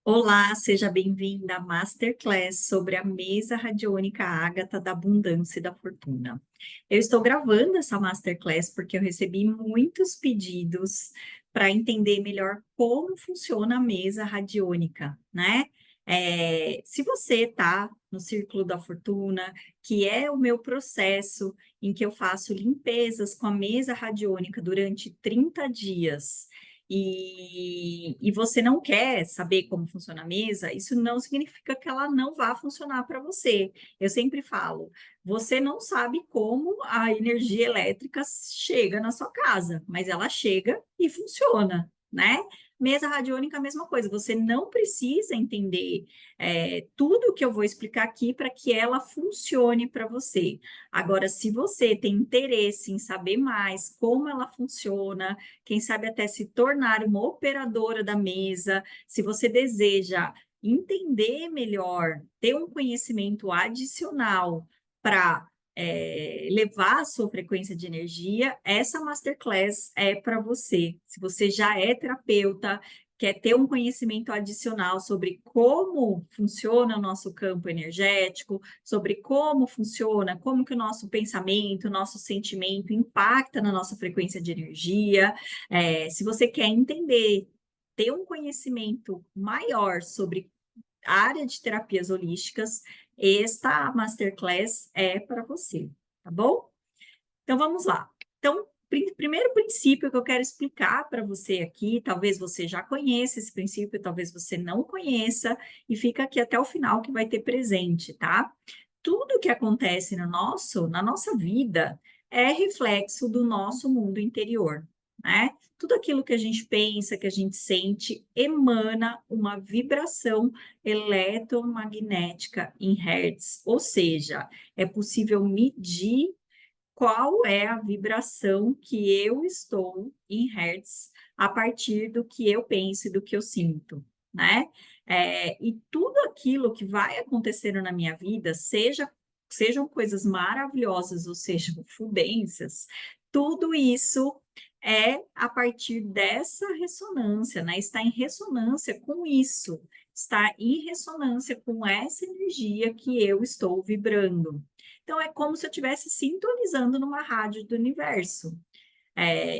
Olá, seja bem-vinda à Masterclass sobre a mesa radiônica Ágata da Abundância e da Fortuna. Eu estou gravando essa Masterclass porque eu recebi muitos pedidos para entender melhor como funciona a mesa radiônica, né? Se você está no Círculo da Fortuna, que é o meu processo em que eu faço limpezas com a mesa radiônica durante 30 dias, e você não quer saber como funciona a mesa, isso não significa que ela não vá funcionar para você. Eu sempre falo, você não sabe como a energia elétrica chega na sua casa, mas ela chega e funciona, né? Mesa radiônica, a mesma coisa. Você não precisa entender tudo que eu vou explicar aqui para que ela funcione para você. Agora, se você tem interesse em saber mais como ela funciona, quem sabe até se tornar uma operadora da mesa, se você deseja entender melhor, ter um conhecimento adicional para levar a sua frequência de energia, essa masterclass é para você. Se você já é terapeuta, quer ter um conhecimento adicional sobre como funciona o nosso campo energético, sobre como funciona, como que o nosso pensamento, o nosso sentimento impacta na nossa frequência de energia, se você quer entender, ter um conhecimento maior sobre a área de terapias holísticas, esta masterclass é para você, tá bom? Então vamos lá. Então, primeiro princípio que eu quero explicar para você aqui, talvez você já conheça esse princípio, talvez você não conheça, e fica aqui até o final que vai ter presente, tá? Tudo que acontece na nossa vida é reflexo do nosso mundo interior, né? Tudo aquilo que a gente pensa, que a gente sente, emana uma vibração eletromagnética em hertz, ou seja, é possível medir qual é a vibração que eu estou em hertz a partir do que eu penso e do que eu sinto, né? E tudo aquilo que vai acontecendo na minha vida, sejam coisas maravilhosas ou sejam fudências, tudo isso é a partir dessa ressonância, né? Está em ressonância com isso, está em ressonância com essa energia que eu estou vibrando. Então, é como se eu estivesse sintonizando numa rádio do universo.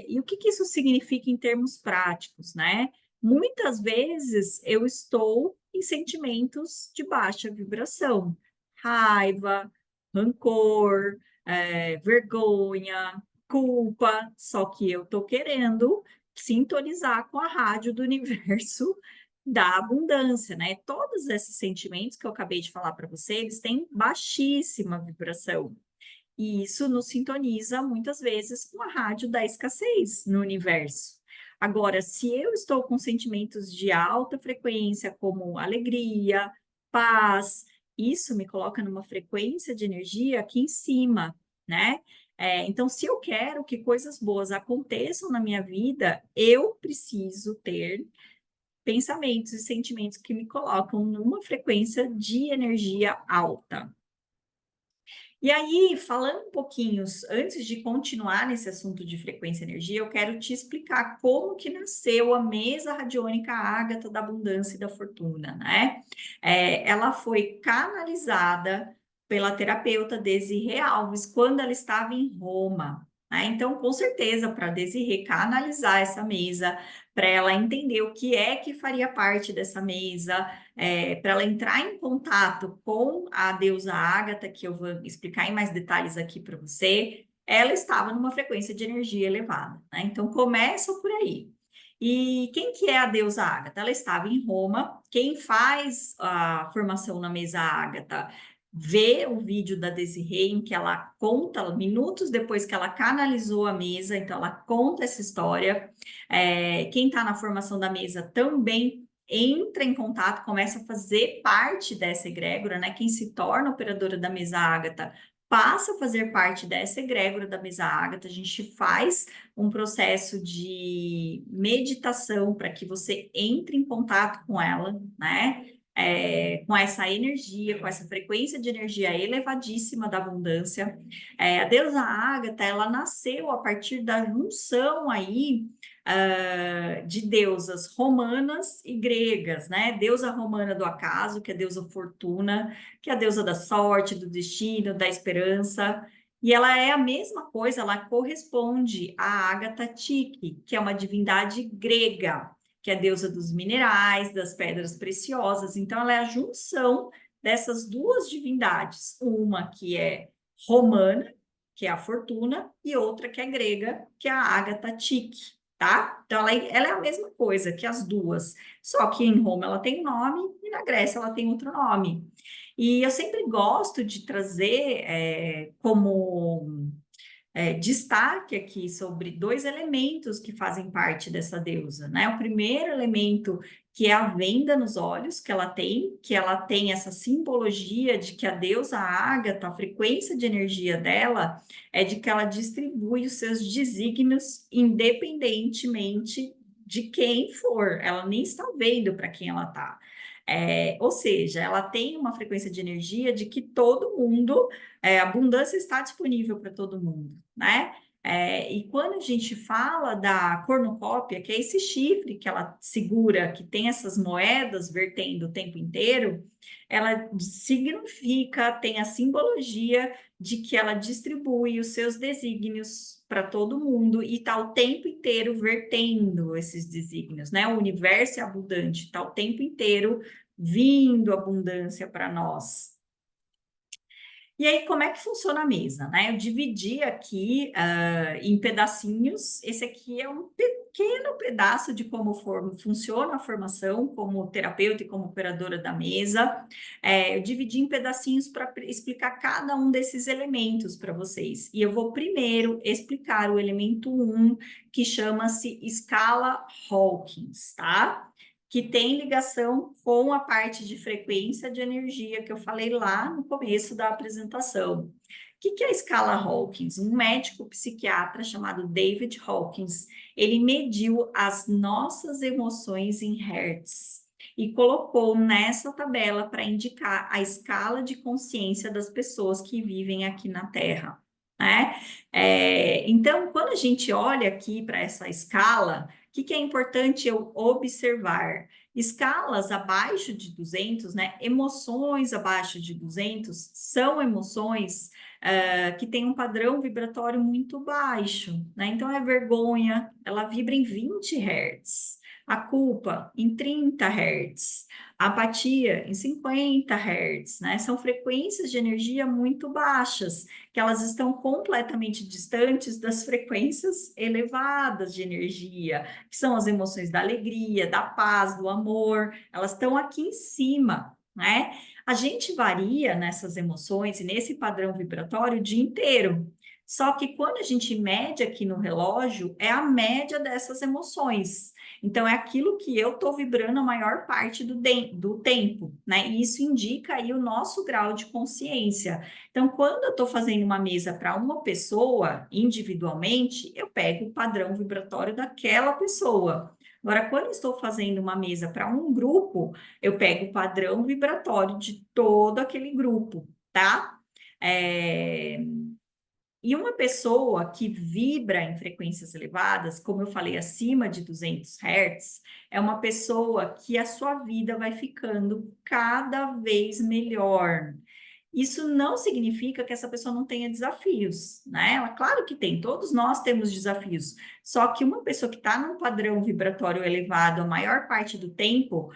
E o que, que isso significa em termos práticos, né? Muitas vezes eu estou em sentimentos de baixa vibração, raiva, rancor, vergonha, culpa, só que eu estou querendo sintonizar com a rádio do universo da abundância, né? Todos esses sentimentos que eu acabei de falar para você, eles têm baixíssima vibração. E isso nos sintoniza muitas vezes com a rádio da escassez no universo. Agora, se eu estou com sentimentos de alta frequência, como alegria, paz, isso me coloca numa frequência de energia aqui em cima, né? Então, se eu quero que coisas boas aconteçam na minha vida, eu preciso ter pensamentos e sentimentos que me colocam numa frequência de energia alta. E aí, falando um pouquinho, antes de continuar nesse assunto de frequência e energia, eu quero te explicar como que nasceu a mesa radiônica Ágata da Abundância e da Fortuna, né? Ela foi canalizada pela terapeuta Desirê Alves quando ela estava em Roma, né? Então, com certeza, para Desirê canalizar essa mesa, para ela entender o que é que faria parte dessa mesa, para ela entrar em contato com a deusa Ágata, que eu vou explicar em mais detalhes aqui para você, ela estava numa frequência de energia elevada, né? Então começa por aí. E quem que é a deusa Ágata? Ela estava em Roma. Quem faz a formação na mesa Ágata vê o vídeo da Desirê em que ela conta, minutos depois que ela canalizou a mesa, então ela conta essa história. Quem está na formação da mesa também entra em contato, começa a fazer parte dessa egrégora, né? Quem se torna operadora da mesa Ágata passa a fazer parte dessa egrégora da mesa Ágata. A gente faz um processo de meditação para que você entre em contato com ela, né? Com essa energia, com essa frequência de energia elevadíssima da abundância. A deusa Ágata, ela nasceu a partir da junção aí de deusas romanas e gregas, né? Deusa romana do acaso, que é a deusa Fortuna, que é a deusa da sorte, do destino, da esperança. E ela é a mesma coisa, ela corresponde à Ágata Tique, que é uma divindade grega, que é a deusa dos minerais, das pedras preciosas. Então, ela é a junção dessas duas divindades, uma que é romana, que é a Fortuna, e outra que é grega, que é a Ágata Tique, tá? Então, ela é a mesma coisa que as duas, só que em Roma ela tem um nome e na Grécia ela tem outro nome. E eu sempre gosto de trazer como destaque aqui sobre dois elementos que fazem parte dessa deusa, né? O primeiro elemento, que é a venda nos olhos que ela tem essa simbologia de que a deusa Ágata, a frequência de energia dela é de que ela distribui os seus desígnios independentemente de quem for, ela nem está vendo para quem ela está. Ou seja, ela tem uma frequência de energia de que todo mundo, a abundância está disponível para todo mundo, né? E quando a gente fala da cornucópia, que é esse chifre que ela segura, que tem essas moedas vertendo o tempo inteiro, ela significa, tem a simbologia de que ela distribui os seus desígnios para todo mundo e está o tempo inteiro vertendo esses desígnios, né? O universo é abundante, está o tempo inteiro vindo abundância para nós. E aí, como é que funciona a mesa, né? Eu dividi aqui em pedacinhos. Esse aqui é um pequeno pedaço de como funciona a formação como terapeuta e como operadora da mesa. Eu dividi em pedacinhos para explicar cada um desses elementos para vocês. E eu vou primeiro explicar o elemento 1, que chama-se escala Hawkins, tá? Que tem ligação com a parte de frequência de energia que eu falei lá no começo da apresentação. O que é a escala Hawkins? Um médico psiquiatra chamado David Hawkins, ele mediu as nossas emoções em hertz e colocou nessa tabela para indicar a escala de consciência das pessoas que vivem aqui na Terra, né? Então, quando a gente olha aqui para essa escala, o que é importante eu observar? Escalas abaixo de 200, né? Emoções abaixo de 200 são emoções que têm um padrão vibratório muito baixo, né? Então, a vergonha, ela vibra em 20 Hz. A culpa, em 30 Hz. A apatia, em 50 Hz, né? São frequências de energia muito baixas, que elas estão completamente distantes das frequências elevadas de energia, que são as emoções da alegria, da paz, do amor, elas estão aqui em cima, né? A gente varia nessas emoções e nesse padrão vibratório o dia inteiro. Só que quando a gente mede aqui no relógio, é a média dessas emoções. Então, é aquilo que eu estou vibrando a maior parte do tempo, né? E isso indica aí o nosso grau de consciência. Então, quando eu estou fazendo uma mesa para uma pessoa individualmente, eu pego o padrão vibratório daquela pessoa. Agora, quando eu estou fazendo uma mesa para um grupo, eu pego o padrão vibratório de todo aquele grupo, tá? É, E uma pessoa que vibra em frequências elevadas, como eu falei, acima de 200 Hz, é uma pessoa que a sua vida vai ficando cada vez melhor. Isso não significa que essa pessoa não tenha desafios, né? Claro que tem, todos nós temos desafios. Só que uma pessoa que está num padrão vibratório elevado a maior parte do tempo,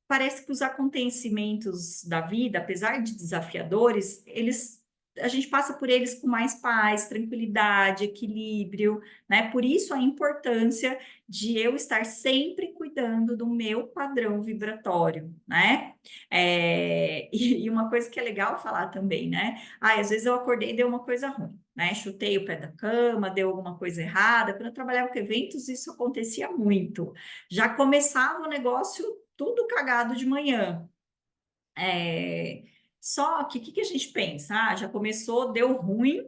parece que os acontecimentos da vida, apesar de desafiadores, a gente passa por eles com mais paz, tranquilidade, equilíbrio, né? Por isso a importância de eu estar sempre cuidando do meu padrão vibratório, né? E uma coisa que é legal falar também, né? Às vezes eu acordei e deu uma coisa ruim, né? Chutei o pé da cama, deu alguma coisa errada. Quando eu trabalhava com eventos, isso acontecia muito. Já começava o negócio tudo cagado de manhã. É, Só que o que a gente pensa? Já começou, deu ruim,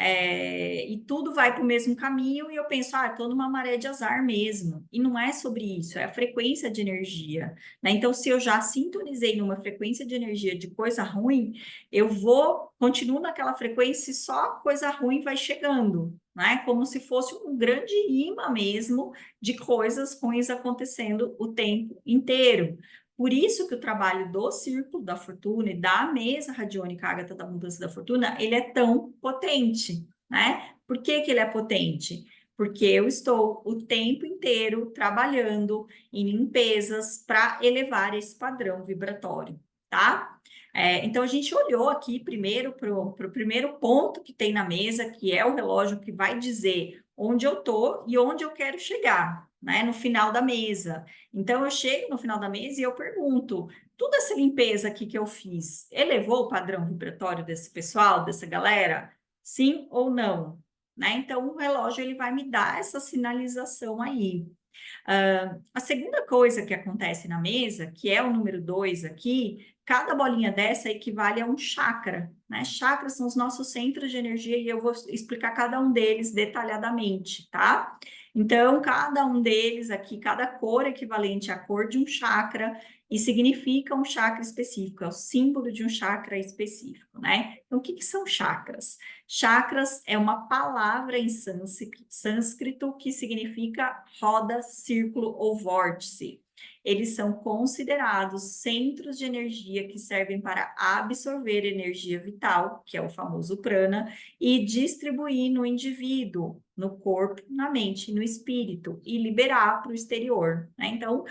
e tudo vai para o mesmo caminho, e eu penso, estou numa maré de azar mesmo. E não é sobre isso, é a frequência de energia, né? Então, se eu já sintonizei numa frequência de energia de coisa ruim, continuo naquela frequência e só coisa ruim vai chegando, né? Como se fosse um grande imã mesmo de coisas ruins acontecendo o tempo inteiro. Por isso que o trabalho do Círculo da Fortuna e da mesa radiônica Ágata da Abundância da Fortuna, ele é tão potente, né? Por que que ele é potente? Porque eu estou o tempo inteiro trabalhando em limpezas para elevar esse padrão vibratório, tá? Então, a gente olhou aqui primeiro para o primeiro ponto que tem na mesa, que é o relógio que vai dizer onde eu estou e onde eu quero chegar, né? No final da mesa. Então, eu chego no final da mesa e eu pergunto: toda essa limpeza aqui que eu fiz, elevou o padrão vibratório desse pessoal, dessa galera? Sim ou não? Né? Então, o relógio ele vai me dar essa sinalização aí. A segunda coisa que acontece na mesa, que é o número 2 aqui, cada bolinha dessa equivale a um chakra, né? Chakras são os nossos centros de energia e eu vou explicar cada um deles detalhadamente, tá? Então, cada um deles aqui, cada cor equivalente à cor de um chakra e significa um chakra específico, é o símbolo de um chakra específico, né? Então, o que são chakras? Chakras é uma palavra em sânscrito que significa roda, círculo ou vórtice. Eles são considerados centros de energia que servem para absorver energia vital, que é o famoso prana, e distribuir no indivíduo, no corpo, na mente, no espírito, e liberar para o exterior, né? Então,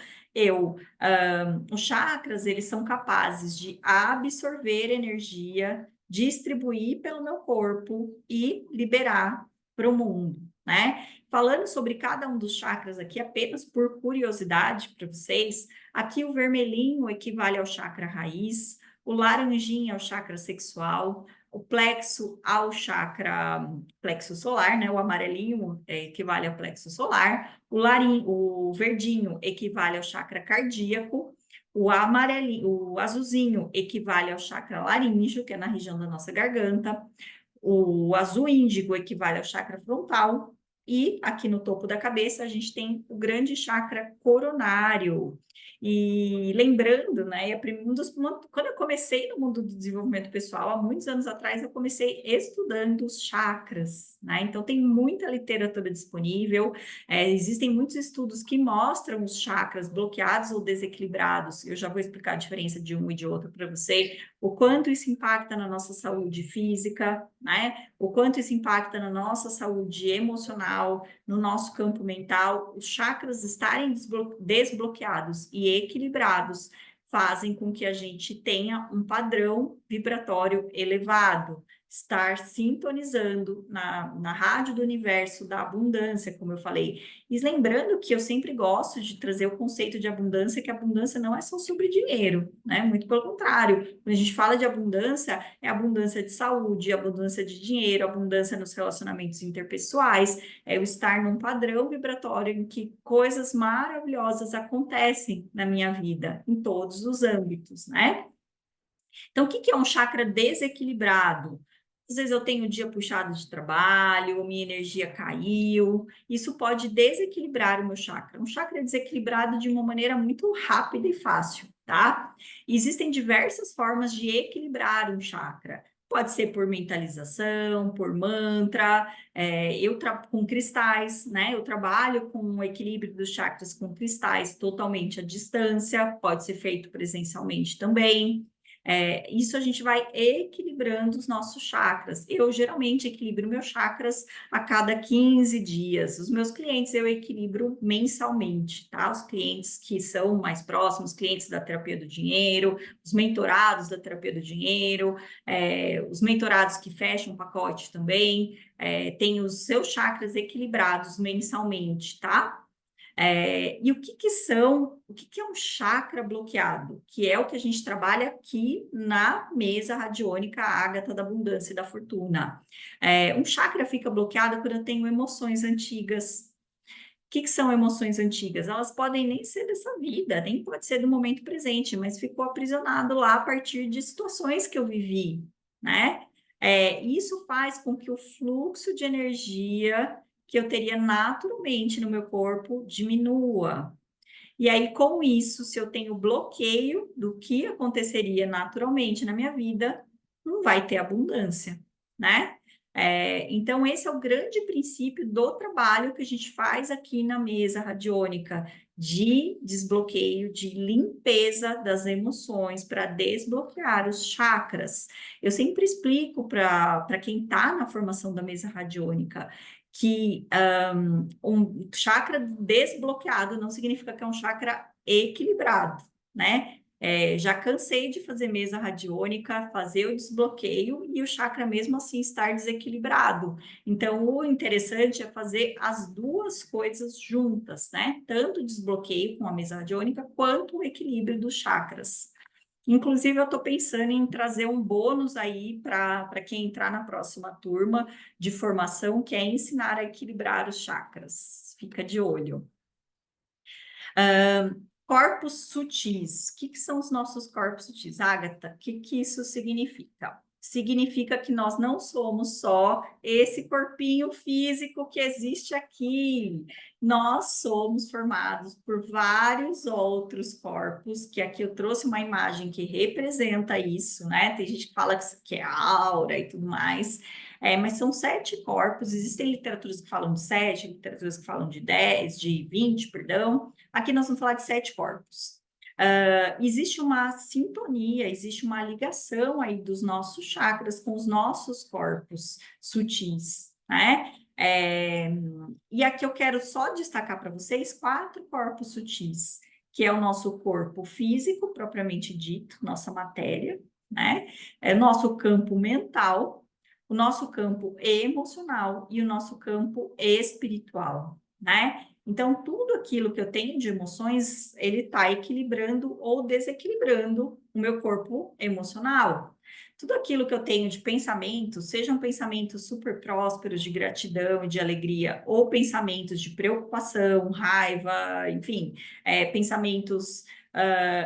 os chakras, eles são capazes de absorver energia, distribuir pelo meu corpo e liberar para o mundo, né? Falando sobre cada um dos chakras aqui, apenas por curiosidade para vocês, aqui o vermelhinho equivale ao chakra raiz, o laranjinha ao chakra sexual, o plexo ao chakra plexo solar, né? O amarelinho equivale ao plexo solar, o verdinho equivale ao chakra cardíaco, o amarelinho, o azulzinho equivale ao chakra laríngeo, que é na região da nossa garganta. O azul índigo equivale ao chakra frontal. E aqui no topo da cabeça a gente tem o grande chakra coronário. E lembrando, né, quando eu comecei no mundo do desenvolvimento pessoal, há muitos anos atrás, eu comecei estudando os chakras, né? Então tem muita literatura disponível, existem muitos estudos que mostram os chakras bloqueados ou desequilibrados. Eu já vou explicar a diferença de um e de outro para você, o quanto isso impacta na nossa saúde física, né? O quanto isso impacta na nossa saúde emocional, no nosso campo mental. Os chakras estarem desbloqueados e equilibrados fazem com que a gente tenha um padrão vibratório elevado, estar sintonizando na rádio do universo da abundância, como eu falei. E lembrando que eu sempre gosto de trazer o conceito de abundância, que a abundância não é só sobre dinheiro, né? Muito pelo contrário. Quando a gente fala de abundância, é abundância de saúde, abundância de dinheiro, abundância nos relacionamentos interpessoais, é o estar num padrão vibratório em que coisas maravilhosas acontecem na minha vida, em todos os âmbitos, né? Então, o que é um chakra desequilibrado? Às vezes eu tenho o dia puxado de trabalho, minha energia caiu. Isso pode desequilibrar o meu chakra. Um chakra desequilibrado de uma maneira muito rápida e fácil, tá? E existem diversas formas de equilibrar um chakra. Pode ser por mentalização, por mantra, com cristais, né? Eu trabalho com o equilíbrio dos chakras com cristais totalmente à distância, pode ser feito presencialmente também. Isso a gente vai equilibrando os nossos chakras. Eu geralmente equilibro meus chakras a cada 15 dias. Os meus clientes eu equilibro mensalmente, tá? Os clientes que são mais próximos, clientes da terapia do dinheiro, os mentorados da terapia do dinheiro, os mentorados que fecham pacote também, têm os seus chakras equilibrados mensalmente, tá? E o que é um chakra bloqueado? Que é o que a gente trabalha aqui na mesa radiônica Ágata da Abundância e da Fortuna. Um chakra fica bloqueado quando eu tenho emoções antigas. O que são emoções antigas? Elas podem nem ser dessa vida, nem pode ser do momento presente, mas ficou aprisionado lá a partir de situações que eu vivi, né? Isso faz com que o fluxo de energia que eu teria naturalmente no meu corpo diminua. E aí, com isso, se eu tenho bloqueio do que aconteceria naturalmente na minha vida, não vai ter abundância, né? Então, esse é o grande princípio do trabalho que a gente faz aqui na mesa radiônica, de desbloqueio, de limpeza das emoções, para desbloquear os chakras. Eu sempre explico para quem está na formação da mesa radiônica que um chakra desbloqueado não significa que é um chakra equilibrado, né? Já cansei de fazer mesa radiônica, fazer o desbloqueio e o chakra mesmo assim estar desequilibrado. Então, o interessante é fazer as duas coisas juntas, né? Tanto o desbloqueio com a mesa radiônica, quanto o equilíbrio dos chakras. Inclusive, eu estou pensando em trazer um bônus aí para quem entrar na próxima turma de formação, que é ensinar a equilibrar os chakras. Fica de olho. Corpos sutis. O que são os nossos corpos sutis? Agatha, o que isso significa? Significa que nós não somos só esse corpinho físico que existe aqui. Nós somos formados por vários outros corpos, que aqui eu trouxe uma imagem que representa isso, né? Tem gente que fala que é aura e tudo mais. Mas são 7 corpos. Existem literaturas que falam de 7, literaturas que falam de 10, de 20, perdão. Aqui nós vamos falar de 7 corpos. Existe uma sintonia, existe uma ligação aí dos nossos chakras com os nossos corpos sutis, né? E aqui eu quero só destacar para vocês 4 corpos sutis, que é o nosso corpo físico, propriamente dito, nossa matéria, né? Nosso campo mental, o nosso campo emocional e o nosso campo espiritual, né? Então, tudo aquilo que eu tenho de emoções, ele está equilibrando ou desequilibrando o meu corpo emocional. Tudo aquilo que eu tenho de pensamentos, sejam pensamentos super prósperos de gratidão e de alegria, ou pensamentos de preocupação, raiva, enfim, pensamentos,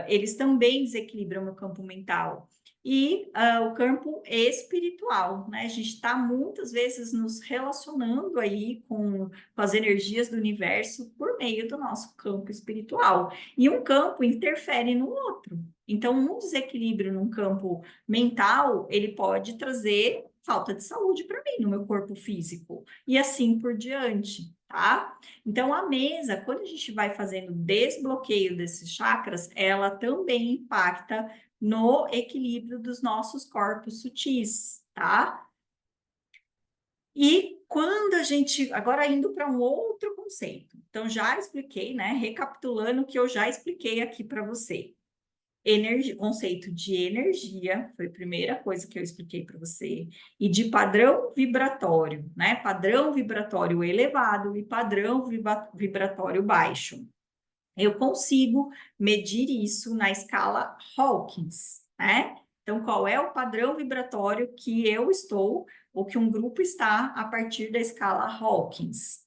eles também desequilibram o meu campo mental e o campo espiritual, né? A gente está muitas vezes nos relacionando aí com as energias do universo por meio do nosso campo espiritual. E um campo interfere no outro. Então, um desequilíbrio num campo mental, ele pode trazer falta de saúde para mim, no meu corpo físico, e assim por diante. Tá? Então, a mesa, quando a gente vai fazendo desbloqueio desses chakras, ela também impacta no equilíbrio dos nossos corpos sutis, tá? E quando a gente, agora indo para um outro conceito, então já expliquei, né? Recapitulando o que eu já expliquei aqui para você. Energia, conceito de energia, foi a primeira coisa que eu expliquei para você, e de padrão vibratório, né? Padrão vibratório elevado e padrão vibratório baixo. Eu consigo medir isso na escala Hawkins, né? Então, qual é o padrão vibratório que eu estou, ou que um grupo está, a partir da escala Hawkins?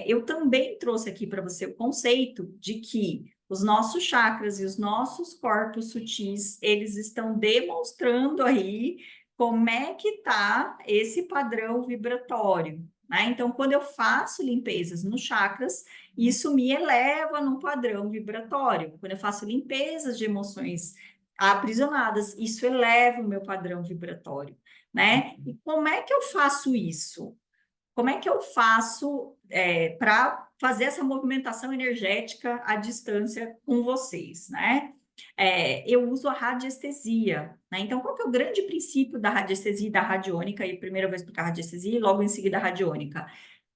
Eu também trouxe aqui para você o conceito de que os nossos chakras e os nossos corpos sutis, eles estão demonstrando aí como é que está esse padrão vibratório, né? Então, quando eu faço limpezas nos chakras, isso me eleva no padrão vibratório. Quando eu faço limpezas de emoções aprisionadas, isso eleva o meu padrão vibratório, né? E como é que eu faço isso? Como é que eu faço para fazer essa movimentação energética à distância com vocês, né? Eu uso a radiestesia, né? Então, qual que é o grande princípio da radiestesia e da radiônica? E primeiro eu vou explicar a radiestesia e logo em seguida a radiônica.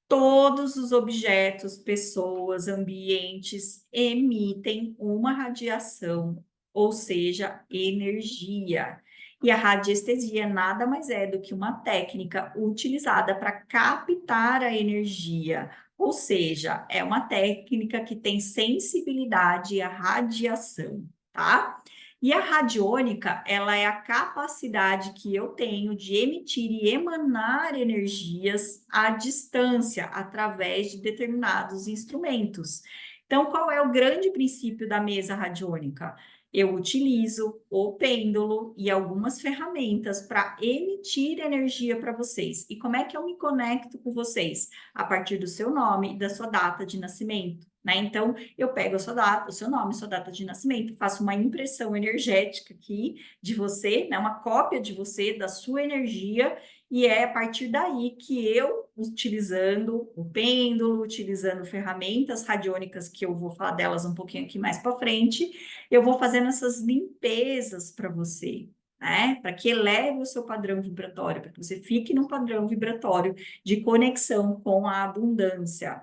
Todos os objetos, pessoas, ambientes emitem uma radiação, ou seja, energia. E a radiestesia nada mais é do que uma técnica utilizada para captar a energia, ou seja, é uma técnica que tem sensibilidade à radiação, tá? E a radiônica, ela é a capacidade que eu tenho de emitir e emanar energias à distância, através de determinados instrumentos. Então, qual é o grande princípio da mesa radiônica? eu utilizo o pêndulo e algumas ferramentas para emitir energia para vocês. E como é que eu me conecto com vocês? A partir do seu nome e da sua data de nascimento, né? Então, eu pego a sua data, o seu nome, sua data de nascimento, faço uma impressão energética aqui de você, né? Uma cópia de você, da sua energia, e é a partir daí que eu, utilizando o pêndulo, utilizando ferramentas radiônicas, que eu vou falar delas um pouquinho aqui mais para frente, eu vou fazendo essas limpezas para você, né? Para que eleve o seu padrão vibratório, para que você fique num padrão vibratório de conexão com a abundância.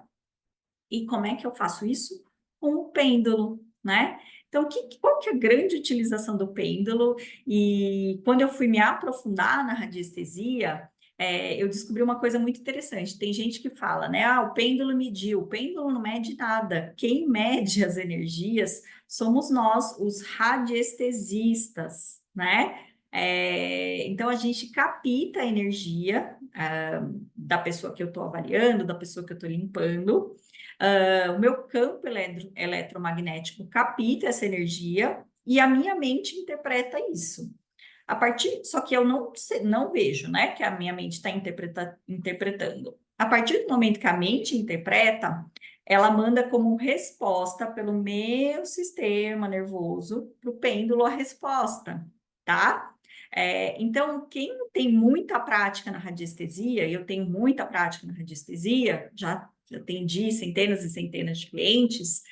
E como é que eu faço isso? Com o pêndulo, né? Então, qual que é a grande utilização do pêndulo? E quando eu fui me aprofundar na radiestesia, eu descobri uma coisa muito interessante. Tem gente que fala, né? Ah, o pêndulo mediu. O pêndulo não mede nada. Quem mede as energias somos nós, os radiestesistas, né? Então, a gente capta a energia da pessoa que eu estou avaliando, da pessoa que eu estou limpando. O meu campo eletromagnético capta essa energia e a minha mente interpreta isso. Só que eu não vejo, né, que a minha mente está interpretando. A partir do momento que a mente interpreta, ela manda como resposta pelo meu sistema nervoso para o pêndulo a resposta, tá? Então, quem tem muita prática na radiestesia, e eu tenho muita prática na radiestesia, já atendi centenas e centenas de clientes,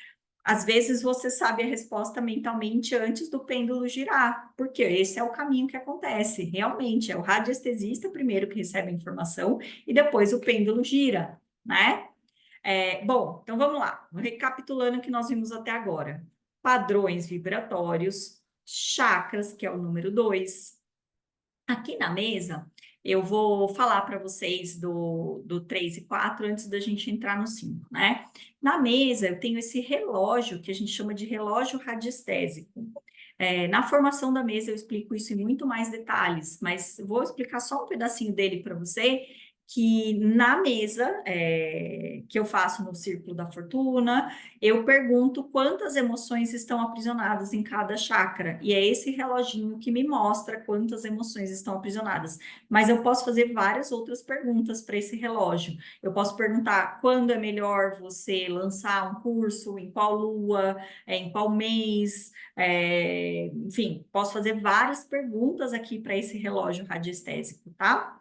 às vezes você sabe a resposta mentalmente antes do pêndulo girar, porque esse é o caminho que acontece. Realmente, é o radiestesista primeiro que recebe a informação e depois o pêndulo gira, né? Bom, então vamos lá. Recapitulando o que nós vimos até agora. Padrões vibratórios, chakras, que é o número 2. Aqui na mesa, eu vou falar para vocês do 3 e 4 antes da gente entrar no 5, né? Na mesa, eu tenho esse relógio que a gente chama de relógio radiestésico. Na formação da mesa, eu explico isso em muito mais detalhes, mas vou explicar só um pedacinho dele para você, que na mesa que eu faço no Círculo da Fortuna, eu pergunto quantas emoções estão aprisionadas em cada chakra, e é esse reloginho que me mostra quantas emoções estão aprisionadas. Mas eu posso fazer várias outras perguntas para esse relógio. Eu posso perguntar quando é melhor você lançar um curso, em qual lua, em qual mês, enfim, posso fazer várias perguntas aqui para esse relógio radiestésico, tá?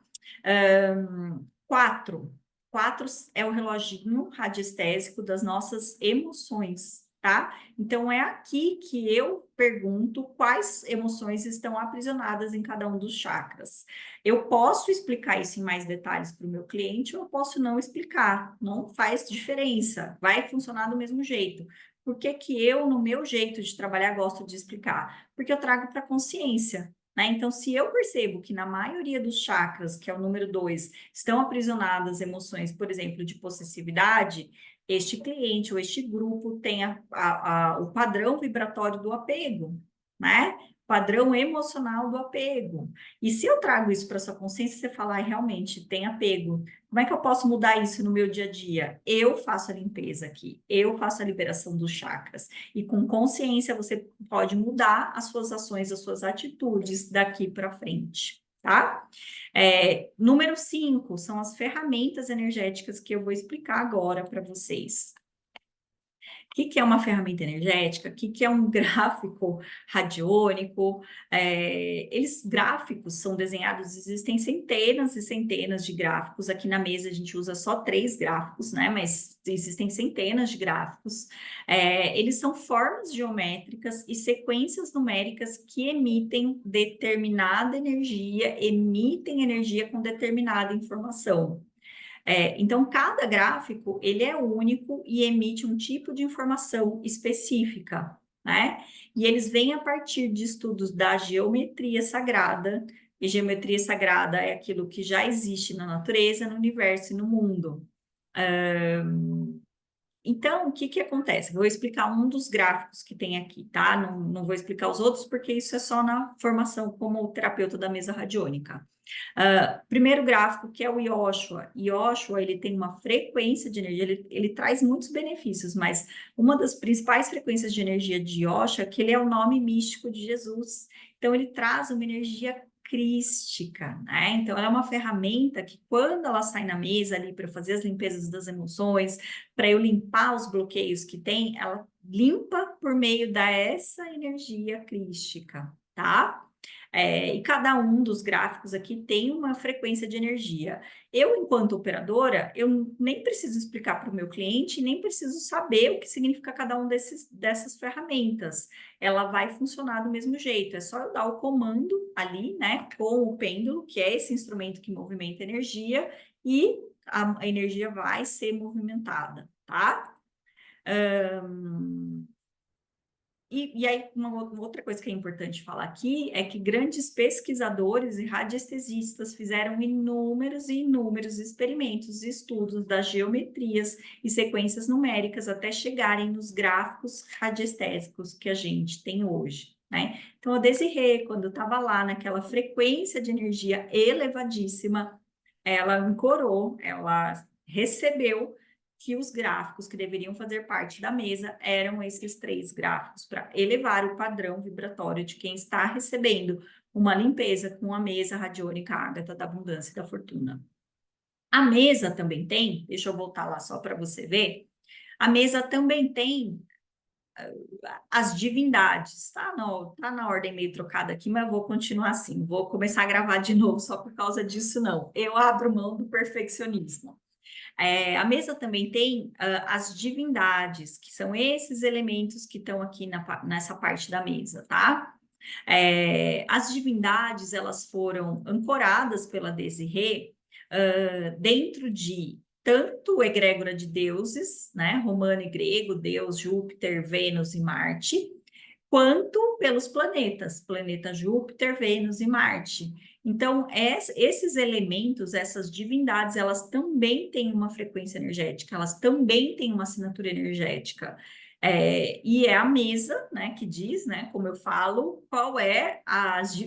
4. 4 é o reloginho radiestésico das nossas emoções, tá? Então, é aqui que eu pergunto quais emoções estão aprisionadas em cada um dos chakras. Eu posso explicar isso em mais detalhes para o meu cliente ou eu posso não explicar, não faz diferença, vai funcionar do mesmo jeito. Por que que eu, no meu jeito de trabalhar, gosto de explicar? Porque eu trago para a consciência. Né? Então, se eu percebo que na maioria dos chakras, que é o número 2, estão aprisionadas emoções, por exemplo, de possessividade, este cliente ou este grupo tem o padrão vibratório do apego, né? Padrão emocional do apego. E se eu trago isso para sua consciência, você falar, realmente tem apego. Como é que eu posso mudar isso no meu dia a dia? Eu faço a limpeza aqui, eu faço a liberação dos chakras. E com consciência você pode mudar as suas ações, as suas atitudes daqui para frente, tá? Número 5 são as ferramentas energéticas que eu vou explicar agora para vocês. O que é uma ferramenta energética? O que é um gráfico radiônico? Eles gráficos são desenhados, existem centenas e centenas de gráficos. Aqui na mesa a gente usa só 3 gráficos, né? Mas existem centenas de gráficos. Eles são formas geométricas e sequências numéricas que emitem determinada energia, emitem energia com determinada informação. Então, cada gráfico, ele é único e emite um tipo de informação específica, né? E eles vêm a partir de estudos da geometria sagrada, e geometria sagrada é aquilo que já existe na natureza, no universo e no mundo. Então, o que que acontece? Vou explicar um dos gráficos que tem aqui, tá? Não vou explicar os outros, porque isso é só na formação como terapeuta da mesa radiônica. Primeiro gráfico, que é o Yoshua. Yoshua, ele tem uma frequência de energia, ele traz muitos benefícios, mas uma das principais frequências de energia de Yoshua é que ele é o nome místico de Jesus. Então, ele traz uma energia crística, né? Então, ela é uma ferramenta que, quando ela sai na mesa ali para fazer as limpezas das emoções, para eu limpar os bloqueios que tem, ela limpa por meio dessa energia crística, tá? E cada um dos gráficos aqui tem uma frequência de energia. Eu, enquanto operadora, eu nem preciso explicar para o meu cliente, nem preciso saber o que significa cada um dessas ferramentas. Ela vai funcionar do mesmo jeito. É só eu dar o comando ali, né, com o pêndulo, que é esse instrumento que movimenta energia, e a energia vai ser movimentada, tá? E aí, uma outra coisa que é importante falar aqui é que grandes pesquisadores e radiestesistas fizeram inúmeros e inúmeros experimentos e estudos das geometrias e sequências numéricas até chegarem nos gráficos radiestésicos que a gente tem hoje, né? Então, a Desirê, quando estava lá naquela frequência de energia elevadíssima, ela ancorou, ela recebeu que os gráficos que deveriam fazer parte da mesa eram esses 3 gráficos, para elevar o padrão vibratório de quem está recebendo uma limpeza com a mesa radiônica Ágata da Abundância e da Fortuna. A mesa também tem, deixa eu voltar lá só para você ver, a mesa também tem as divindades, tá na ordem meio trocada aqui, mas eu vou continuar assim, vou começar a gravar de novo só por causa disso, não. Eu abro mão do perfeccionismo. A mesa também tem as divindades, que são esses elementos que estão aqui nessa parte da mesa, tá? As divindades, elas foram ancoradas pela Desirê dentro de tanto egrégora de deuses, né? Romano e grego, Deus, Júpiter, Vênus e Marte, quanto pelos planetas, planeta Júpiter, Vênus e Marte. Então, esses elementos, essas divindades, elas também têm uma frequência energética, elas também têm uma assinatura energética. E é a mesa, né, que diz, né, como eu falo,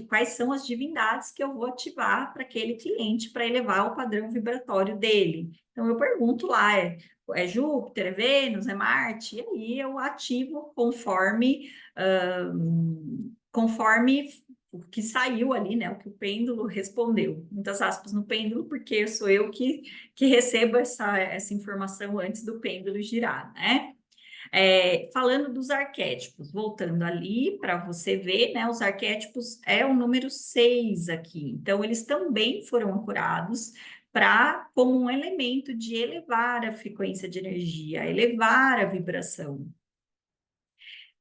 quais são as divindades que eu vou ativar para aquele cliente para elevar o padrão vibratório dele. Então, eu pergunto lá, é Júpiter, é Vênus, é Marte, e aí eu ativo conforme o que saiu ali, né? O que o pêndulo respondeu. Muitas aspas no pêndulo, porque sou eu que recebo essa informação antes do pêndulo girar, né? Falando dos arquétipos, voltando ali para você ver, né? Os arquétipos é o número 6 aqui. Então, eles também foram ancorados como um elemento de elevar a frequência de energia, elevar a vibração.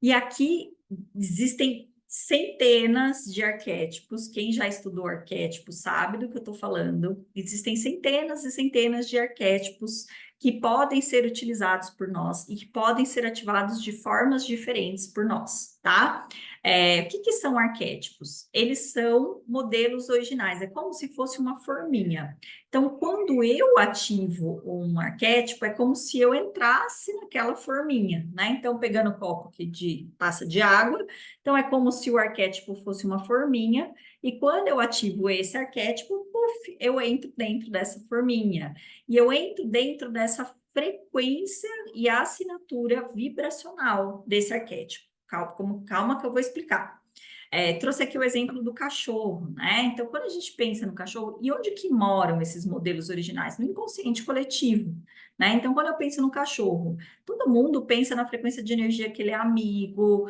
E aqui existem centenas de arquétipos. Quem já estudou arquétipos sabe do que eu estou falando. Existem centenas e centenas de arquétipos que podem ser utilizados por nós e que podem ser ativados de formas diferentes por nós, tá? O que são arquétipos? Eles são modelos originais, é como se fosse uma forminha. Então, quando eu ativo um arquétipo, é como se eu entrasse naquela forminha, né? Então, pegando o copo aqui de taça de água, então é como se o arquétipo fosse uma forminha, e quando eu ativo esse arquétipo, puff, eu entro dentro dessa forminha, e eu entro dentro dessa frequência e assinatura vibracional desse arquétipo. Calma que eu vou explicar. Trouxe aqui o exemplo do cachorro, né? Então, quando a gente pensa no cachorro, e onde que moram esses modelos originais? No inconsciente coletivo, né? Então, quando eu penso no cachorro, todo mundo pensa na frequência de energia que ele é amigo,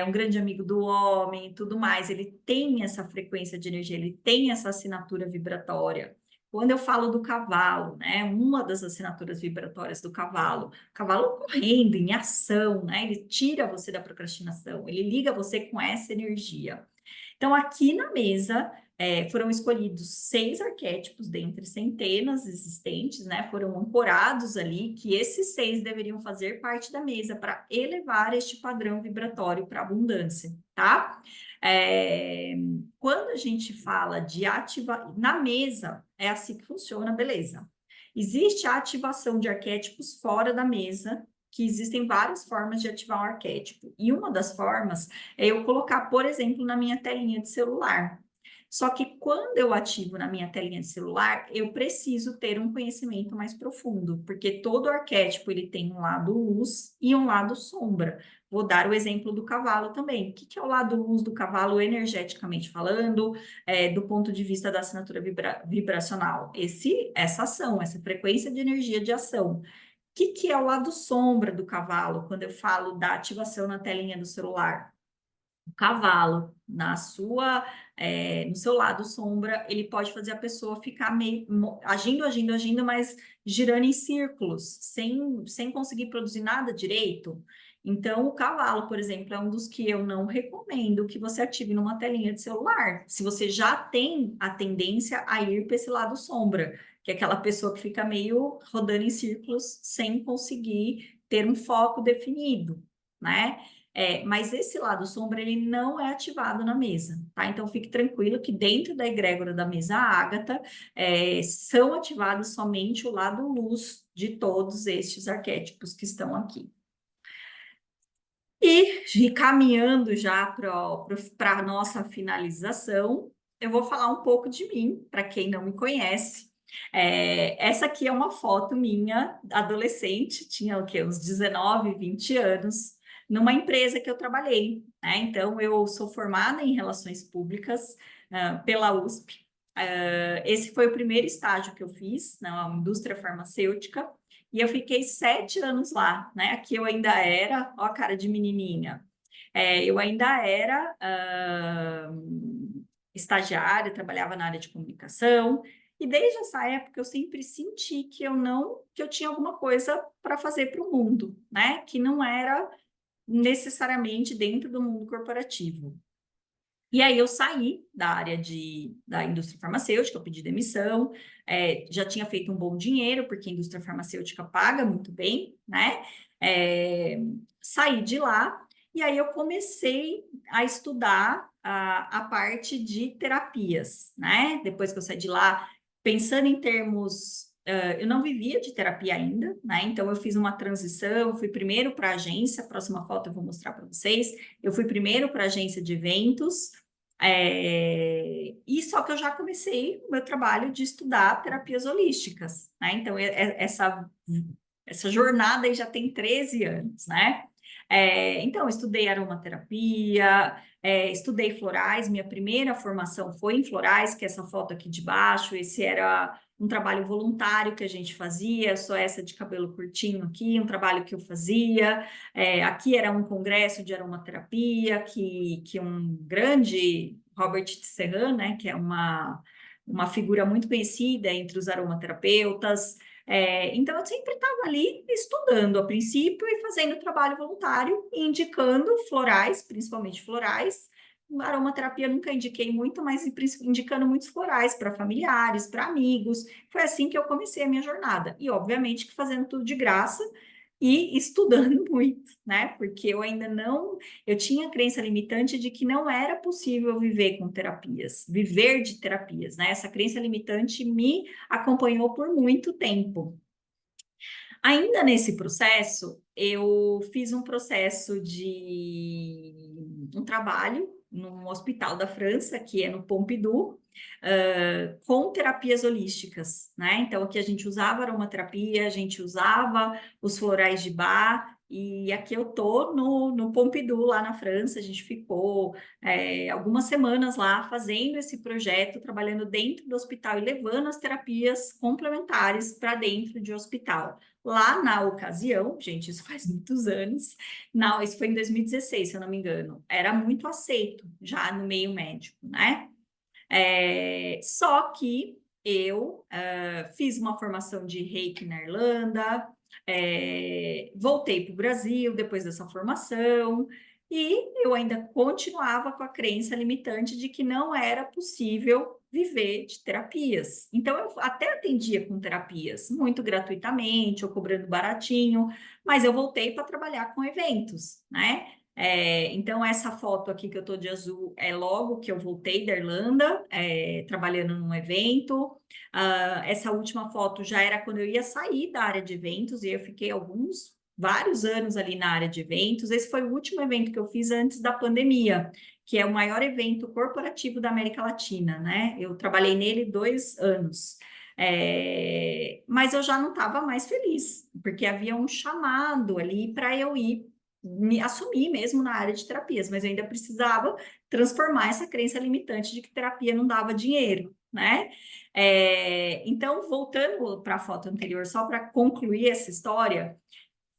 um grande amigo do homem e tudo mais. Ele tem essa frequência de energia, ele tem essa assinatura vibratória. Quando eu falo do cavalo, né? Uma das assinaturas vibratórias do cavalo, cavalo correndo, em ação, né? Ele tira você da procrastinação, ele liga você com essa energia. Então, aqui na mesa foram escolhidos 6 arquétipos dentre centenas existentes, né? Foram ancorados ali que esses 6 deveriam fazer parte da mesa para elevar este padrão vibratório para abundância, tá? Quando a gente fala de na mesa, é assim que funciona, beleza? Existe a ativação de arquétipos fora da mesa, que existem várias formas de ativar um arquétipo. E uma das formas é eu colocar, por exemplo, na minha telinha de celular. Só que quando eu ativo na minha telinha de celular, eu preciso ter um conhecimento mais profundo, porque todo arquétipo ele tem um lado luz e um lado sombra. Vou dar o exemplo do cavalo também. O que que é o lado luz do cavalo energeticamente falando, do ponto de vista da assinatura vibracional? Essa ação, essa frequência de energia de ação. O que que é o lado sombra do cavalo, quando eu falo da ativação na telinha do celular? O cavalo, no seu lado sombra, ele pode fazer a pessoa ficar meio agindo, mas girando em círculos, sem conseguir produzir nada direito. Então, o cavalo, por exemplo, é um dos que eu não recomendo que você ative numa telinha de celular. Se você já tem a tendência a ir para esse lado sombra, que é aquela pessoa que fica meio rodando em círculos sem conseguir ter um foco definido, né? Mas esse lado sombra, ele não é ativado na mesa, tá? Então, fique tranquilo que dentro da egrégora da mesa Ágata, são ativados somente o lado luz de todos estes arquétipos que estão aqui. E caminhando já para a nossa finalização, eu vou falar um pouco de mim, para quem não me conhece. Essa aqui é uma foto minha, adolescente, tinha o quê? Uns 19, 20 anos, numa empresa que eu trabalhei, né? Então, eu sou formada em Relações Públicas, pela USP. Esse foi o primeiro estágio que eu fiz na indústria farmacêutica, e eu fiquei 7 anos lá, né? Aqui eu ainda era, ó a cara de menininha, eu ainda era estagiária, trabalhava na área de comunicação, e desde essa época eu sempre senti que eu tinha alguma coisa para fazer para o mundo, né? Que não era necessariamente dentro do mundo corporativo. E aí eu saí da área da indústria farmacêutica, eu pedi demissão, já tinha feito um bom dinheiro, porque a indústria farmacêutica paga muito bem, né? Saí de lá e aí eu comecei a estudar a parte de terapias, né? Depois que eu saí de lá, pensando em termos. Eu não vivia de terapia ainda, né? Então eu fiz uma transição, fui primeiro para a agência, a próxima foto eu vou mostrar para vocês. Eu fui primeiro para a agência de eventos, e só que eu já comecei o meu trabalho de estudar terapias holísticas, né? Então, essa jornada aí já tem 13 anos, né? Então, eu estudei aromaterapia, estudei florais, minha primeira formação foi em florais, que é essa foto aqui de baixo, esse era um trabalho voluntário que a gente fazia, só essa de cabelo curtinho aqui, um trabalho que eu fazia. Aqui era um congresso de aromaterapia que um grande Robert Tisserand, né, que é uma figura muito conhecida entre os aromaterapeutas. Então, eu sempre estava ali estudando a princípio e fazendo trabalho voluntário, indicando florais, principalmente florais. Aromaterapia nunca indiquei muito, mas indicando muitos florais para familiares, para amigos. Foi assim que eu comecei a minha jornada. E, obviamente, que fazendo tudo de graça e estudando muito, né? Porque eu ainda não, eu tinha a crença limitante de que não era possível viver com terapias, viver de terapias, né? Essa crença limitante me acompanhou por muito tempo. Ainda nesse processo, eu fiz um processo de um trabalho num hospital da França, que é no Pompidou, com terapias holísticas, né? Então, aqui a gente usava aromaterapia, a gente usava os florais de Bach, e aqui eu tô no Pompidou, lá na França, a gente ficou algumas semanas lá fazendo esse projeto, trabalhando dentro do hospital e levando as terapias complementares para dentro de hospital. Lá na ocasião, gente, isso faz muitos anos, não, isso foi em 2016, se eu não me engano, era muito aceito já no meio médico, né? Só que eu fiz uma formação de Reiki na Irlanda, voltei para o Brasil depois dessa formação, e eu ainda continuava com a crença limitante de que não era possível viver de terapias. Então, eu até atendia com terapias, muito gratuitamente, ou cobrando baratinho, mas eu voltei para trabalhar com eventos, né? Então, essa foto aqui que eu estou de azul é logo que eu voltei da Irlanda, trabalhando num evento. Essa última foto já era quando eu ia sair da área de eventos, e eu fiquei alguns vários anos ali na área de eventos. Esse foi o último evento que eu fiz antes da pandemia, que é o maior evento corporativo da América Latina, né? Eu trabalhei nele 2 anos. Mas eu já não estava mais feliz, porque havia um chamado ali para eu ir me assumir mesmo na área de terapias, mas eu ainda precisava transformar essa crença limitante de que terapia não dava dinheiro, né? Então, voltando para a foto anterior, só para concluir essa história,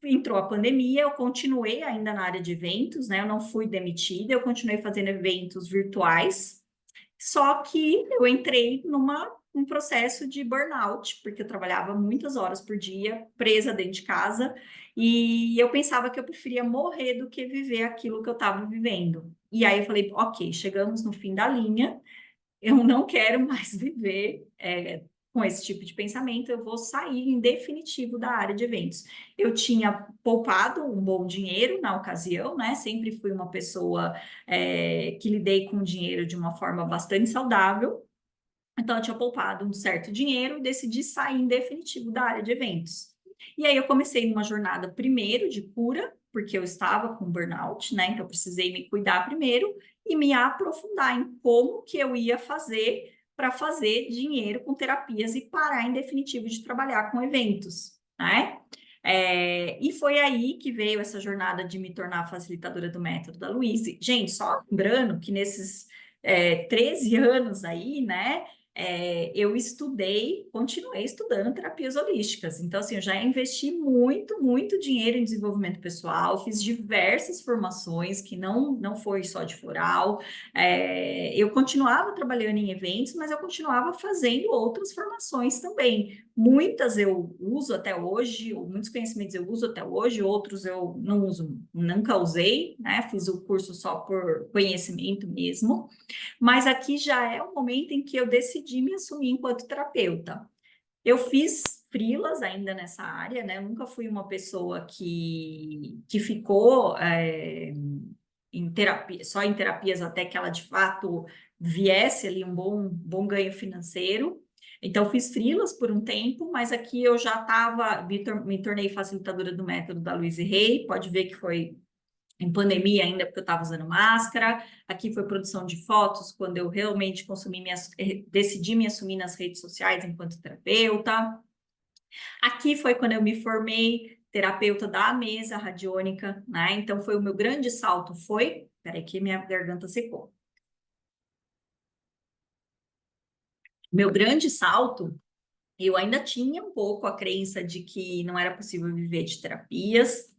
entrou a pandemia, eu continuei ainda na área de eventos, né? Eu não fui demitida, eu continuei fazendo eventos virtuais, só que eu entrei um processo de burnout, porque eu trabalhava muitas horas por dia, presa dentro de casa, e eu pensava que eu preferia morrer do que viver aquilo que eu estava vivendo. E aí eu falei, ok, chegamos no fim da linha, eu não quero mais viver com esse tipo de pensamento, eu vou sair em definitivo da área de eventos. Eu tinha poupado um bom dinheiro na ocasião, né? Sempre fui uma pessoa que lidei com dinheiro de uma forma bastante saudável. Então, eu tinha poupado um certo dinheiro e decidi sair em definitivo da área de eventos. E aí, eu comecei uma jornada primeiro de cura, porque eu estava com burnout, né? Então, eu precisei me cuidar primeiro e me aprofundar em como que eu ia fazer para fazer dinheiro com terapias e parar em definitivo de trabalhar com eventos, né? E foi aí que veio essa jornada de me tornar facilitadora do método da Luíse. Gente, só lembrando que nesses 13 anos aí, né? Eu estudei, continuei estudando terapias holísticas. Então, assim, eu já investi muito, muito dinheiro em desenvolvimento pessoal, fiz diversas formações que não foi só de floral. Eu continuava trabalhando em eventos, mas eu continuava fazendo outras formações também. Muitas eu uso até hoje, muitos conhecimentos eu uso até hoje, outros eu não uso, nunca usei, né? Fiz o curso só por conhecimento mesmo. Mas aqui já é o momento em que eu decidi me assumir enquanto terapeuta. Eu fiz freelas ainda nessa área, né? Eu nunca fui uma pessoa que ficou em terapia, só em terapias até que ela de fato viesse ali um bom ganho financeiro. Então, fiz freelas por um tempo, mas aqui eu já estava, me tornei facilitadora do método da Louise Hay, pode ver que foi em pandemia ainda, porque eu estava usando máscara. Aqui foi produção de fotos, quando eu realmente decidi me assumir nas redes sociais enquanto terapeuta. Aqui foi quando eu me formei terapeuta da mesa radiônica, né? Então foi o meu grande salto, foi... Peraí que minha garganta secou. Meu grande salto, eu ainda tinha um pouco a crença de que não era possível viver de terapias.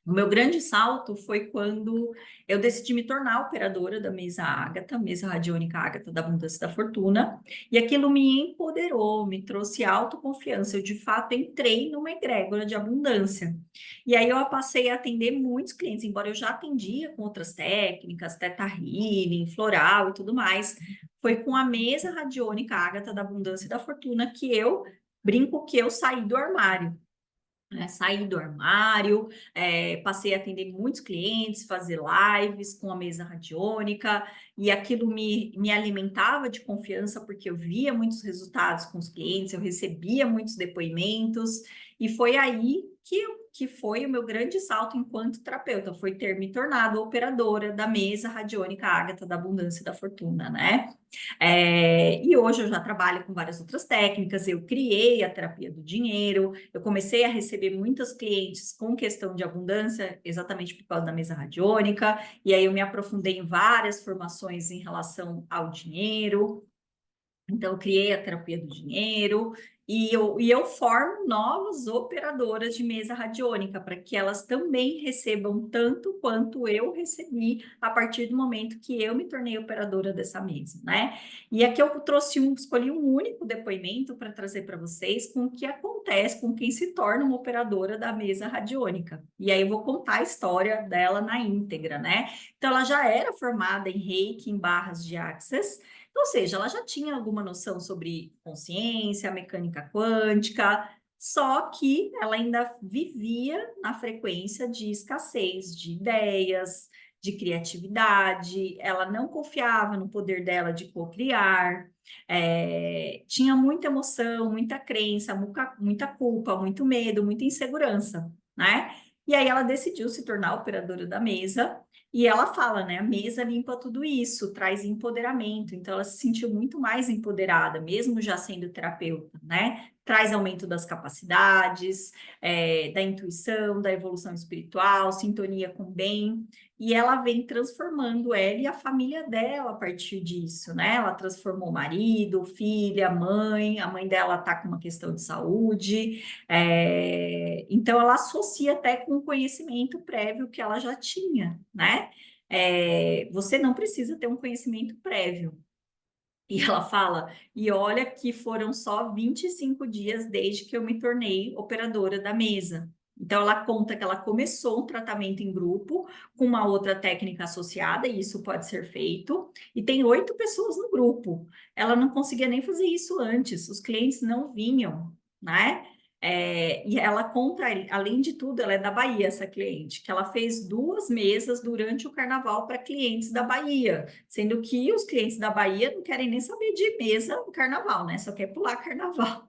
O meu grande salto foi quando eu decidi me tornar operadora da mesa Ágata, mesa radiônica Ágata da Abundância da Fortuna, e aquilo me empoderou, me trouxe autoconfiança. Eu, de fato, entrei numa egrégora de abundância. E aí eu passei a atender muitos clientes, embora eu já atendia com outras técnicas, Theta Healing, floral e tudo mais. Foi com a mesa radiônica Ágata da Abundância e da Fortuna que eu brinco que eu saí do armário, né? Saí do armário, passei a atender muitos clientes, fazer lives com a mesa radiônica, e aquilo me alimentava de confiança, porque eu via muitos resultados com os clientes, eu recebia muitos depoimentos, e foi aí que foi o meu grande salto enquanto terapeuta, foi ter me tornado operadora da mesa radiônica Ágata da Abundância e da Fortuna, né? E hoje eu já trabalho com várias outras técnicas, eu criei a terapia do dinheiro, eu comecei a receber muitos clientes com questão de abundância, exatamente por causa da mesa radiônica, e aí eu me aprofundei em várias formações em relação ao dinheiro. Então, eu criei a terapia do dinheiro e eu formo novas operadoras de mesa radiônica para que elas também recebam tanto quanto eu recebi a partir do momento que eu me tornei operadora dessa mesa, né? E aqui eu escolhi um único depoimento para trazer para vocês com o que acontece com quem se torna uma operadora da mesa radiônica. E aí eu vou contar a história dela na íntegra, né? Então, ela já era formada em Reiki, em barras de Access, ou seja, ela já tinha alguma noção sobre consciência, mecânica quântica, só que ela ainda vivia na frequência de escassez de ideias, de criatividade, ela não confiava no poder dela de co-criar, tinha muita emoção, muita crença, muita culpa, muito medo, muita insegurança. né? E aí ela decidiu se tornar operadora da mesa. E ela fala, né? A mesa limpa tudo isso, traz empoderamento. Então, ela se sentiu muito mais empoderada, mesmo já sendo terapeuta, né? Traz aumento das capacidades, da intuição, da evolução espiritual, sintonia com o bem. E ela vem transformando ela e a família dela a partir disso, né? Ela transformou o marido, filha, a mãe dela está com uma questão de saúde. Então, ela associa até com o conhecimento prévio que ela já tinha, né? Você não precisa ter um conhecimento prévio. E ela fala, e olha que foram só 25 dias desde que eu me tornei operadora da mesa. Então, ela conta que ela começou um tratamento em grupo com uma outra técnica associada, e isso pode ser feito, e tem 8 pessoas no grupo. Ela não conseguia nem fazer isso antes, os clientes não vinham, né? E ela conta, além de tudo, ela é da Bahia, essa cliente, que ela fez 2 mesas durante o carnaval para clientes da Bahia, sendo que os clientes da Bahia não querem nem saber de mesa no carnaval, né? Só quer pular carnaval.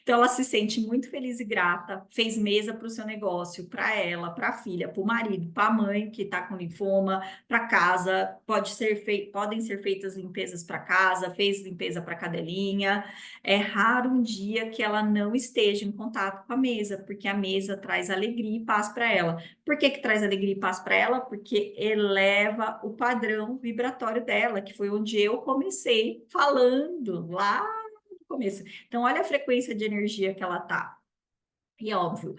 Então, ela se sente muito feliz e grata, fez mesa para o seu negócio, para ela, para a filha, para o marido, para a mãe que está com linfoma, para casa, podem ser feitas limpezas para casa, fez limpeza para cadelinha. É raro um dia que ela não esteja em contato com a mesa, porque a mesa traz alegria e paz para ela. Por que que traz alegria e paz para ela? Porque eleva o padrão vibratório dela, que foi onde eu comecei falando lá no começo. Então, olha a frequência de energia que ela tá. E óbvio,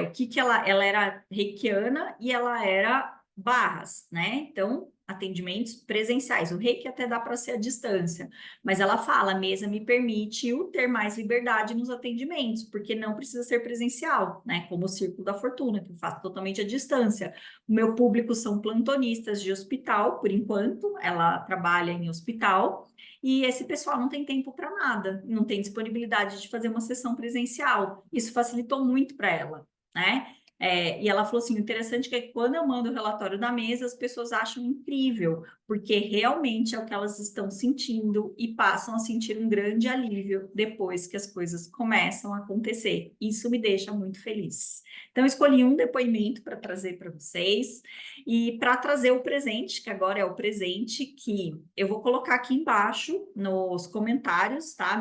o que que ela era reikiana e ela era barras, né? Então, atendimentos presenciais. O reiki até dá para ser à distância, mas ela fala, a mesa me permite eu ter mais liberdade nos atendimentos, porque não precisa ser presencial, né? Como o Círculo da Fortuna, que eu faço totalmente à distância. O meu público são plantonistas de hospital, por enquanto, ela trabalha em hospital. E esse pessoal não tem tempo para nada, não tem disponibilidade de fazer uma sessão presencial. Isso facilitou muito para ela, né? E ela falou assim: o interessante é que quando eu mando o relatório da mesa, as pessoas acham incrível, porque realmente é o que elas estão sentindo e passam a sentir um grande alívio depois que as coisas começam a acontecer. Isso me deixa muito feliz. Então, eu escolhi um depoimento para trazer para vocês. E para trazer o presente, que agora é o presente, que eu vou colocar aqui embaixo nos comentários, tá?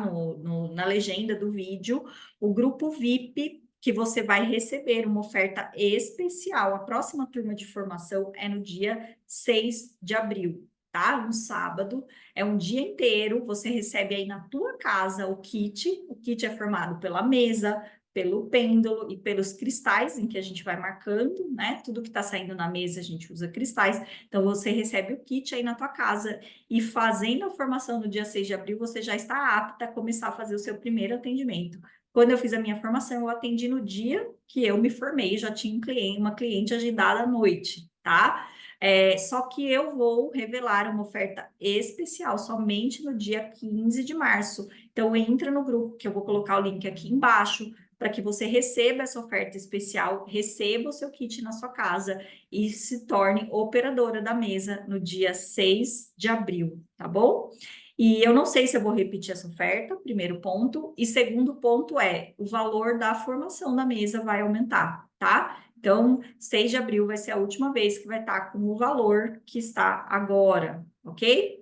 Na legenda do vídeo, o grupo VIP, que você vai receber uma oferta especial. A próxima turma de formação é no dia 6 de abril. Tá? Um sábado, é um dia inteiro, você recebe aí na tua casa o kit é formado pela mesa, pelo pêndulo e pelos cristais em que a gente vai marcando, né? Tudo que está saindo na mesa a gente usa cristais. Então você recebe o kit aí na tua casa e fazendo a formação no dia 6 de abril, você já está apta a começar a fazer o seu primeiro atendimento. Quando eu fiz a minha formação, eu atendi no dia que eu me formei, já tinha uma cliente agendada à noite, tá? Só que eu vou revelar uma oferta especial somente no dia 15 de março. Então, entra no grupo, que eu vou colocar o link aqui embaixo, para que você receba essa oferta especial, receba o seu kit na sua casa e se torne operadora da mesa no dia 6 de abril, tá bom? E eu não sei se eu vou repetir essa oferta, primeiro ponto. E segundo ponto o valor da formação da mesa vai aumentar, tá? Então, 6 de abril vai ser a última vez que vai estar com o valor que está agora, ok?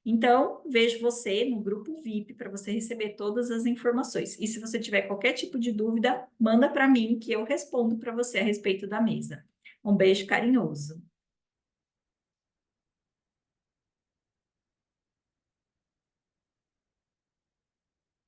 Então, vejo você no grupo VIP para você receber todas as informações. E se você tiver qualquer tipo de dúvida, manda para mim que eu respondo para você a respeito da mesa. Um beijo carinhoso.